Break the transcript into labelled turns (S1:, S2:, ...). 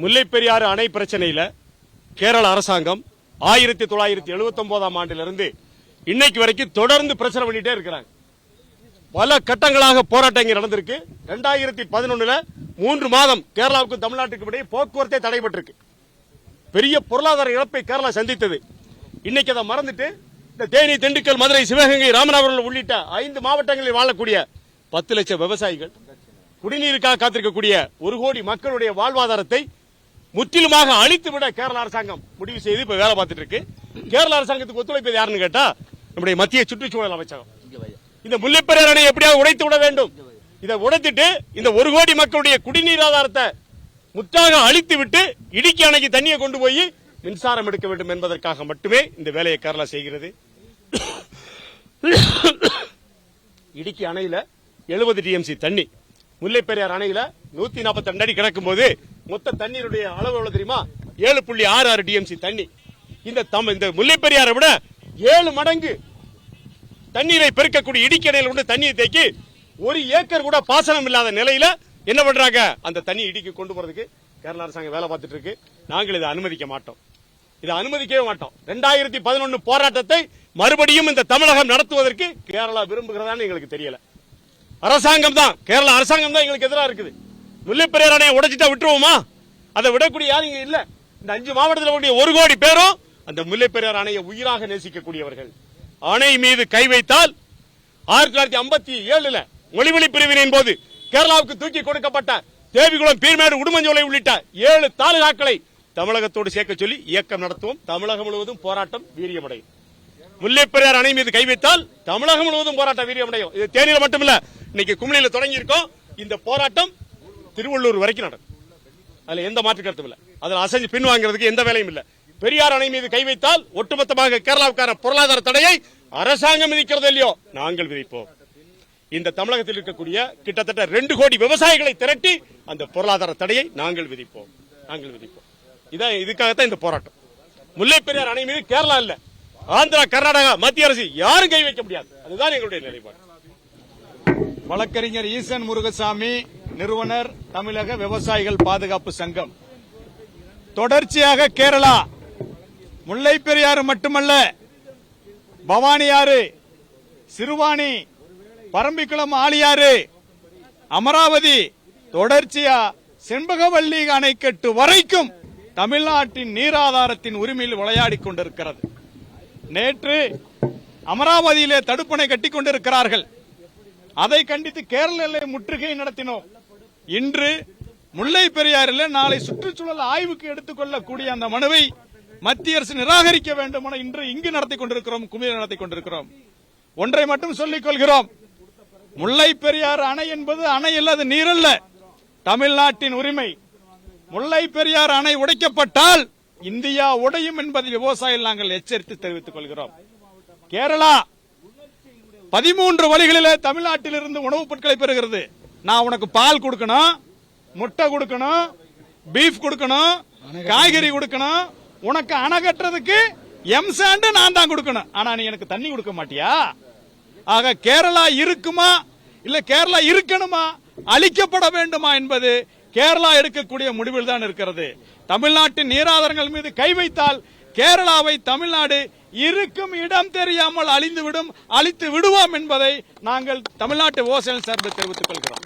S1: முல்லைப் பெரியாறு அணை பிரச்சனையில கேரள அரசாங்கம் 1979ஆம் ஆண்டிலிருந்து இன்னைக்கு வரைக்கும் தொடர்ந்து பிரச்சனை பண்ணிட்டே இருக்கிறாங்க. பல கட்டங்களாக போராட்டங்கள் நடந்திருக்கு. 2011ல 3 மாதம் கேரளாவுக்கு தமிழ்நாட்டுக்கு இடையே போக்குவரத்தே தடைபட்டிருக்கு. பெரிய பொருளாதார இழப்பை கேரளா சந்தித்தது. இன்னைக்கு அதை மறந்துட்டு இந்த தேனி, திண்டுக்கல், மதுரை, சிவகங்கை, ராமநாதபுரம் உள்ளிட்ட 5 மாவட்டங்களில் வாழக்கூடிய 10 லட்சம் விவசாயிகள், குடிநீருக்காக காத்திருக்கக்கூடிய 1 கோடி மக்களுடைய வாழ்வாதாரத்தை முற்றிலுமாக அழித்துவிட கேரள அரசாங்கம் முடிவு செய்து இப்ப வேலை பார்த்துட்டு இருக்கு. கேரள அரசாங்கத்துக்கு ஒத்துழைப்பது யாருன்னு கேட்டா நம்முடைய மத்திய சுற்றுச்சூழல் அமைச்சகம். இந்த முல்லைப் பெரியாறு அணையை எப்படியாவது உடைத்து விட வேண்டும். இதை உடைத்துட்டு இந்த 1 கோடி மக்களுடைய குடிநீர் ஆதாரத்தை முற்றாக அழித்து விட்டு இடுக்கி அணைக்கு தண்ணியை கொண்டு போய் மின்சாரம் எடுக்க வேண்டும் என்பதற்காக மட்டுமே இந்த வேலையை கேரளா செய்கிறது. இடுக்கி அணையில 70 டிஎம்சி தண்ணி, முல்லைப் பெரியாறு அணையில 142 அடி கிடக்கும் போது மொத்த தண்ணீருடைய அளவு எவ்வளவு தெரியுமா? 7.66 டிஎம்சி தண்ணி. இந்த முல்லைப் பெரியாரை விட 7 மடங்கு தண்ணீரை பெருக்கக்கூடிய இடுக்கி அணையில் கொண்டு தண்ணியை தேக்கி 1 ஏக்கர் கூட பாசனம் இல்லாத நிலையில என்ன பண்றாங்க? அந்த தண்ணி இடுக்கி கொண்டு போறதுக்கு கேரள அரசாங்கம் வேலை பார்த்துட்டு இருக்கு. நாங்கள் இதை அனுமதிக்க மாட்டோம். இதை அனுமதிக்கவே மாட்டோம். 2011 போராட்டத்தை மறுபடியும் இந்த தமிழகம் நடத்துவதற்கு கேரளா விரும்புகிறதான்னு எங்களுக்கு தெரியல. அரசாங்கம் தான், கேரள அரசாங்கம் தான் எங்களுக்கு எதிராக இருக்குது. முல்லைப் பெரியாறு அணையை உடைச்சிட்டா விட்டுருவோமா? அதை விடக்கூடிய யாரும் இங்க இல்ல. இந்த 5 மாவட்டத்தில் 1 கோடி பேரும் அந்த முல்லைப் பெரியாறு அணையை உயிராக நேசிக்கக்கூடியவர்கள். அணை மீது கை வைத்தால் 1957 மொழிவழி பிரிவினையின் போது கேரளாவுக்கு தூக்கி கொடுக்கப்பட்ட தேவிகுளம், பீர்மேடு, உடுமஞ்சோலை உள்ளிட்ட 7 தாலுகாக்களை தமிழகத்தோடு சேர்க்க சொல்லி இயக்கம் நடத்துவோம். தமிழகம் முழுவதும் போராட்டம் வீரியமடையும். முல்லைப் பெரியாறு அணை மீது கை வைத்தால் தமிழகம் முழுவதும் போராட்டம் வீரியமடையும். இது தேனியில மட்டுமில்ல, இன்னைக்கு குமிளியில தொடங்கி இருக்கோம். இந்த போராட்டம் திருவள்ளூர் வரைக்கும் நடக்கும். அதுல எந்த மாற்று கருத்தும் இல்ல. அதில் அசைஞ்சு பின்வாங்கிறதுக்கு எந்த வேலையும் இல்ல. பெரியார் அணை மீது கை வைத்தால் ஒட்டுமொத்தமாக கேரளாவுக்கான பொருளாதார தடையை அரசாங்கம் விதிக்கிறது இல்லையோ, நாங்கள் விதிப்போம். இந்த தமிழகத்தில் இருக்கக்கூடிய கிட்டத்தட்ட 2 கோடி விவசாயிகளை திரட்டி அந்த பொருளாதார தடையை நாங்கள் விதிப்போம். இதுக்காகத்தான் இந்த போராட்டம். முல்லைப் பெரியார் அணை மீது கேரளா இல்ல, ஆந்திரா, கர்நாடகா, மத்திய அரசு யாரும் கை வைக்க முடியாது. அதுதான் எங்களுடைய நிலைப்பாடு.
S2: வழக்கறிஞர் ஈசன் முருகசாமி, நிறுவனர், தமிழக விவசாயிகள் பாதுகாப்பு சங்கம். தொடர்ச்சியாக கேரளா முல்லைப் பெரியாறு மட்டுமல்ல, பவானியாறு, சிறுவாணி, பரம்பிக்குளம், ஆழியாறு, அமராவதி, தொடர்ச்சியா செண்பகவல்லி அணைக்கட்டு வரைக்கும் தமிழ்நாட்டின் நீராதாரத்தின் உரிமையில் விளையாடிக் கொண்டிருக்கிறது. நேற்று அமராவதியிலே தடுப்பணை கட்டிக் கொண்டிருக்கிறார்கள். அதை கண்டித்து கேரள முற்றுகை நடத்தினோம். இன்று முல்லைப் பெரியாறில் நாளை சுற்றுச்சூழல் ஆய்வுக்கு எடுத்துக் கொள்ளக்கூடிய அந்த மனுவை மத்திய அரசு நிராகரிக்க வேண்டும் என இன்று இங்கு நடத்திக் கொண்டிருக்கிறோம், குமிழ் நடத்திக் கொண்டிருக்கிறோம். ஒன்றை மட்டும் சொல்லிக் கொள்கிறோம், முல்லைப் பெரியாறு அணை என்பது அணை அல்லது நீரல்ல, தமிழ்நாட்டின் உரிமை. முல்லைப் பெரியாறு அணை உடைக்கப்பட்டால் இந்தியா உடையும் என்பதை விவசாயிகள் நாங்கள் எச்சரித்து தெரிவித்துக் கொள்கிறோம். கேரளா 13 வழிகளிலே தமிழ்நாட்டில் இருந்து உணவுப் பொருட்களை பெறுகிறது. நான் உனக்கு பால் கொடுக்கணும், முட்டை கொடுக்கணும், பீஃப் கொடுக்கணும், காய்கறி கொடுக்கணும், உனக்கு அணை கட்டுறதுக்கு எம்சாண்ட் நான் தான் கொடுக்கணும். ஆனா நீ எனக்கு தண்ணி கொடுக்க மாட்டியா? ஆக கேரளா இருக்குமா இல்ல கேரளா இருக்கணுமா, அழிக்கப்பட வேண்டுமா என்பது கேரளா எடுக்கக்கூடிய முடிவில் தான் இருக்கிறது. தமிழ்நாட்டின் நீராதாரங்கள் மீது கை வைத்தால் கேரளாவை தமிழ்நாடு இருக்கும் இடம் தெரியாமல் அழித்து விடுவோம் என்பதை நாங்கள் தமிழ்நாட்டு விவசாயிகள் சார்பில் தெரிவித்துக் கொள்கிறோம்.